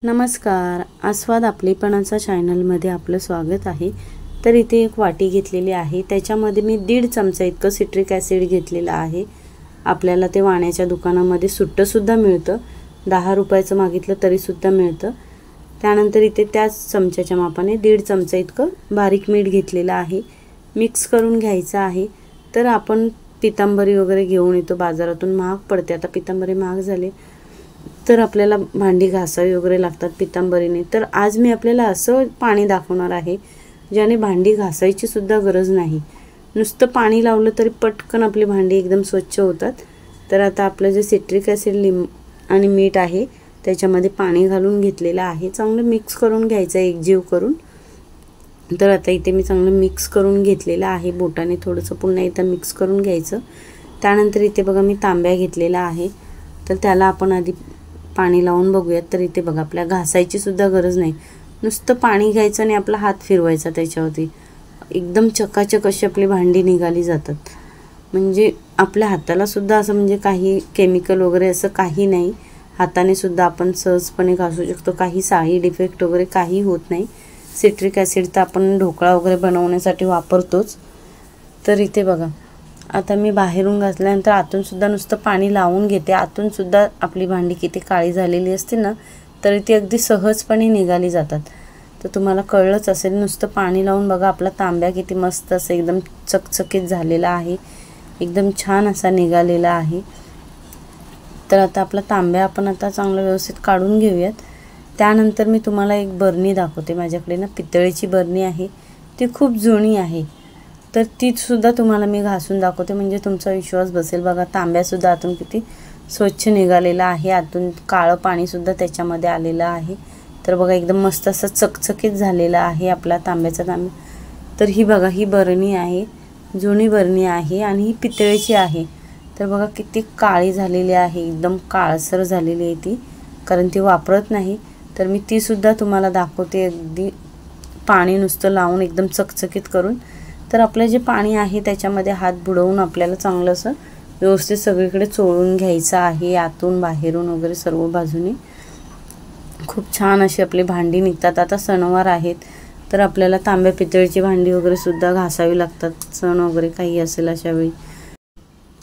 नमस्कार, आस्वाद आपलेपणाचा चॅनलमध्ये आपलं स्वागत आहे। तर इथे एक वाटी घेतलेली आहे, त्याच्यामध्ये मी 1.5 चमचा इतकं सिट्रिक ॲसिड घेतलेलं आहे। आपल्याला ते वाण्याच्या दुकानामध्ये सुट्टं सुद्धा मिळतं, 10 रुपयाचं मागितलं तरी सुद्धा मिळतं। त्यानंतर इथे त्याच चमच्याच्या मापाने 1.5 चमचा इतकं बारीक मीठ घेतलेलं आहे, मिक्स करून घ्यायचं आहे। तर आपण पितांबरी वगैरे घेऊन येतो बाजारातून, महाग पडते, आता पितांबरी महाग झाले तर आपल्याला भांडी घासावी वगैरे लागतात पितांबरीने। तर आज मी आपल्याला असं पाणी दाखवणार आहे ज्याने भांडी घासायची सुद्धा गरज नाही, नुसतं पाणी लावलं तरी पटकन आपली भांडी एकदम स्वच्छ होतात। तर आता आपलं जे सिट्रिक ॲसिड आणि मीठ आहे त्याच्यामध्ये पाणी घालून घेतलेलं आहे, चांगलं मिक्स करून घ्यायचं एकजीव करून। तर आता इथे मी चांगलं मिक्स करून घेतलेलं आहे, बोटाने थोडंसं पुन्हा एकदा मिक्स करून घ्यायचं। त्यानंतर इथे बघा मी तांब्या घेतलेला आहे, तर त्याला आपण आधी पाणी लावून बघूयात। तर इथे बघा आपल्या घासायची सुद्धा गरज नाही, नुसतं पाणी घ्यायचं आणि आपला हात फिरवायचा त्याच्यावरती, एकदम चकाचक अशी आपली भांडी निघाली जातात। म्हणजे आपल्या हाताला सुद्धा असं म्हणजे काही केमिकल वगैरे असं काही नाही, हाताने सुद्धा आपण सहजपणे घासू शकतो, काही साईड इफेक्ट वगैरे काही होत नाही। सिट्रिक ॲसिड तर आपण ढोकळा वगैरे बनवण्यासाठी वापरतोच। तर इथे बघा आता मी बाहेरून घासल्यानंतर आतून सुद्धा नुसतं पाणी लावून घेते, आतून सुद्धा आपली भांडी किती काळी झालेली असते ना, तरी ती अगदी सहजपणे निघाली जातात। तर तुम्हाला कळलंच असेल, नुसतं पाणी लावून बघा आपला तांब्या किती मस्त असं एकदम चकचकीत झालेला आहे, एकदम छान असा निघालेला आहे। तर आता आपला तांब्या आपण आता चांगलं व्यवस्थित काढून घेऊयात। त्यानंतर मी तुम्हाला एक बरणी दाखवते, माझ्याकडे ना पितळेची बरणी आहे, ती खूप जुनी आहे, तर ती सुद्धा तुम्हाला मी घासून दाखवते म्हणजे तुमचा विश्वास बसेल। बघा तांब्यासुद्धा आतून किती स्वच्छ निघालेला आहे, आतून काळं पाणीसुद्धा त्याच्यामध्ये आलेलं आहे। तर बघा एकदम मस्त असं चकचकीत झालेला आहे आपला तांब्याचा तांब्या। तर ही बघा ही बरणी आहे, जुनी बरणी आहे आणि ही पितळेची आहे। तर बघा किती काळी झालेली आहे, एकदम काळसर झालेली आहे ती, कारण ती वापरत नाही। तर मी ती सुद्धा तुम्हाला दाखवते, अगदी पाणी नुसतं लावून एकदम चकचकीत करून। तर आपलं जे पाणी आहे त्याच्यामध्ये हात बुडवून आपल्याला चांगलं असं व्यवस्थित सगळीकडे चोळून घ्यायचं आहे, आतून बाहेरून वगैरे सर्व बाजूने। खूप छान अशी आपली भांडी निघतात। आता सणवार आहेत तर आपल्याला तांब्या पितळेची भांडी वगैरे सुद्धा घासावी लागतात, सण वगैरे काही असेल अशा वेळी।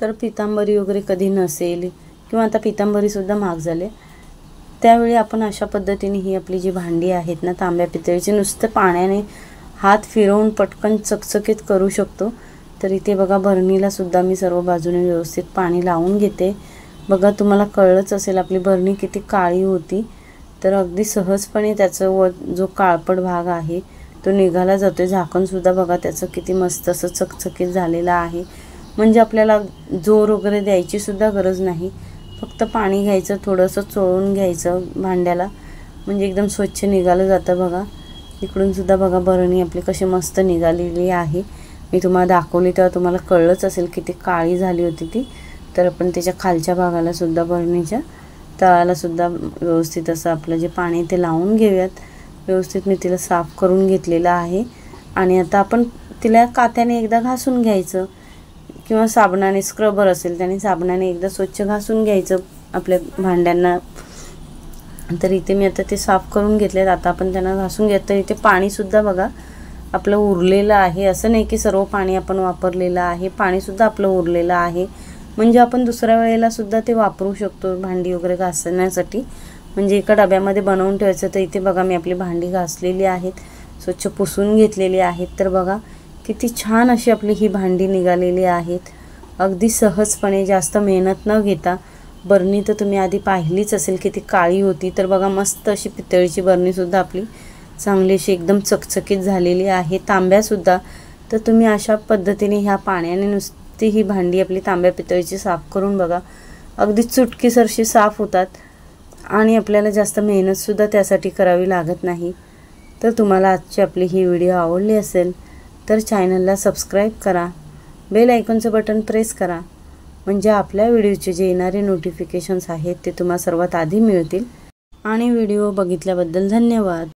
तर पितांबरी वगैरे कधी नसेल किंवा आता पितांबरीसुद्धा महाग झाले, त्यावेळी आपण अशा पद्धतीने ही आपली जी भांडी आहेत ना तांब्या पितळेची, नुसतं पाण्याने हात फिरवून पटकन चकचकीत करू शकतो। तर इथे बघा बरणीला सुद्धा मी सर्व बाजूने व्यवस्थित पाणी लावून घेते। बघा तुम्हाला कळलंच असेल आपली बरणी किती काळी होती, तर अगदी सहजपणे त्याचं जो काळपट भाग आहे तो निघाला जातो। झाकणसुद्धा बघा त्याचं किती मस्त असं चकचकीत झालेलं आहे, म्हणजे आपल्याला जोर वगैरे द्यायची सुद्धा गरज नाही, फक्त पाणी घ्यायचं, थोडंसं चोळून घ्यायचं भांड्याला, म्हणजे एकदम स्वच्छ निघालं जातं। बघा इकडून सुद्धा बघा बरणी आपली कशी मस्त निघालेली आहे, मी तुम्हाला दाखवली तेव्हा तुम्हाला कळलंच असेल किती काळी झाली होती ती। तर आपण त्याच्या खालच्या भागाला सुद्धा बरणीच्या तळाला सुद्धा व्यवस्थित असं आपलं जे पाणी ते लावून घेऊयात। व्यवस्थित मी तिला साफ करून घेतलेलं आहे आणि आता आपण तिला कात्याने एकदा घासून घ्यायचं किंवा साबणाने, स्क्रबर असेल त्याने साबणाने एकदा स्वच्छ घासून घ्यायचं आपल्या भांड्यांना। तर इथे मी आता ते साफ करून घेतलेत, आता आपण त्यांना घासून घेत। तर इथे पाणीसुद्धा बघा आपलं उरलेलं आहे, असं नाही की सर्व पाणी आपण वापरलेलं आहे, पाणीसुद्धा आपलं उरलेलं आहे, म्हणजे आपण दुसऱ्या वेळेला सुद्धा ते वापरू शकतो भांडी वगैरे घासण्यासाठी। म्हणजे एका डब्यामध्ये बनवून ठेवायचं। तर इथे बघा मी आपली भांडी घासलेली आहेत, स्वच्छ पुसून घेतलेली आहेत। तर बघा किती छान अशी आपली ही भांडी निघालेली आहेत, अगदी सहजपणे, जास्त मेहनत न घेता। बरणी तर तुम्ही आधी पाहिलीच असेल किती काळी होती, तर बघा मस्त अशी पितळेची बरणीसुद्धा आपली चांगली अशी एकदम चकचकीत झालेली आहे, तांब्यासुद्धा। तर तुम्ही अशा पद्धतीने ह्या पाण्याने नुसती ही भांडी आपली तांब्या पितळेची साफ करून बघा, अगदी चुटकीसरशी साफ होतात आणि आपल्याला जास्त मेहनतसुद्धा त्यासाठी करावी लागत नाही। तर तुम्हाला आजची आपली ही व्हिडिओ आवडली असेल तर चॅनलला सबस्क्राईब करा, बेल आयकॉनचं बटन प्रेस करा, म्हणजे आपल्या व्हिडिओचे जे येणारे नोटिफिकेशन्स आहेत ते तुम्हाला सर्वात आधी मिळतील। आणि व्हिडिओ बघितल्याबद्दल धन्यवाद।